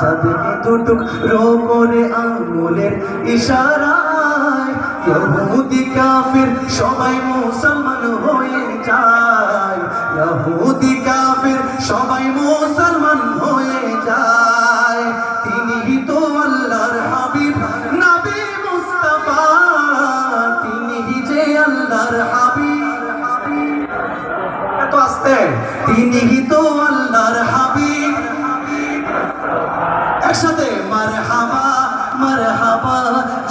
চাঁদকে টুকরো করে আঙুলের ইশারায় ইহুদি কাফির সবাই মুসলমান হয়ে যায়, ইহুদি কাফির সবাই মুসলমান হয়ে যায়। তিনি তো আল্লাহর হাবিব নবী মুস্তাফা, তিনি যে আল্লাহর হাবিব। এত আস্তে, তিনি তো আল্লাহর হাবিব। একসাথে মারহাবা মারহাবা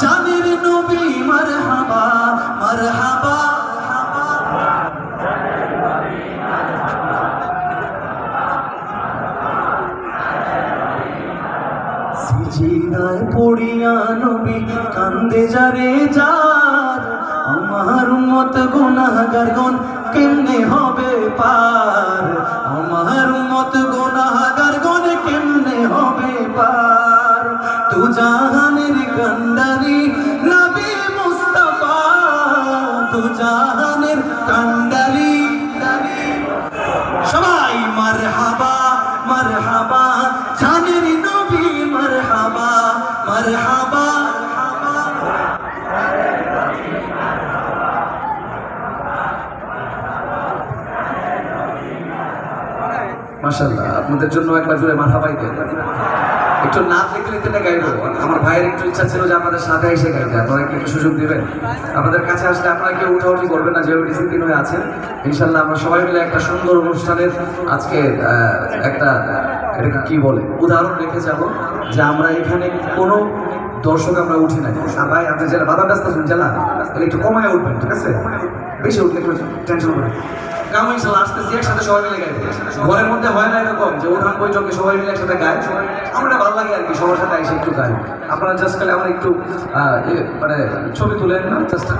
জানের নবী, মারহাবা মারহাবা। সিজদায় পড়িয়া নবী কান্দে যারে যার, আমার উম্মত গুনাহগার গণ কেমনে হবে পার, আমার উম্মত গুনাহগার গণ কেমনে হবে পার। তু জাহানের কান্ডারি নবী মুস্তাফা, তু জাহানের কান্ডারি। সবাই মারহাবা মারহাবা জানের নবী, মারহাবা মারহাবা। মাশাআল্লাহ, আপনাদের জন্য একবার জোরে মারহাবাই দেন। একটু নাচ লিখতে লিখতে গাইবো। আমার ভাইয়ের একটু ইচ্ছা ছিল যে আপনাদের সাথে এসে গাইতে, আপনারা কি একটু সুযোগ দিবেন? আপনাদের কাছে আসলে আপনারা কেউ উঠাউঠি করবেন না, যেভাবে ডিসিপ্লিন হয়ে আছেন। ইনশাল্লাহ আমরা সবাই মিলে একটা সুন্দর অনুষ্ঠানের আজকে একটা এটাকে কি বলে উদাহরণ রেখে যাব যে আমরা এখানে কোনো দর্শক আমরা উঠি না। আর ভাই আপনি যারা বাধা ব্যস্ত আছেন জেলা, তাহলে একটু কমায় উঠবেন, ঠিক আছে? বেশি উঠলে একটু টেনশন করবেন। কারণ ইনশাল্লাহ আসতেছি একসাথে সবাই মিলে গাইবো। ঘরের মধ্যে হয় না এরকম যে উঠান বৈঠকে সবাই মিলে একসাথে গায়, আমরা ভালো লাগে আর কি সবার সাথে এসে একটু গাই। আপনারা জাস্ট খালি আমার একটু মানে ছবি তুলেন না, জাস্ট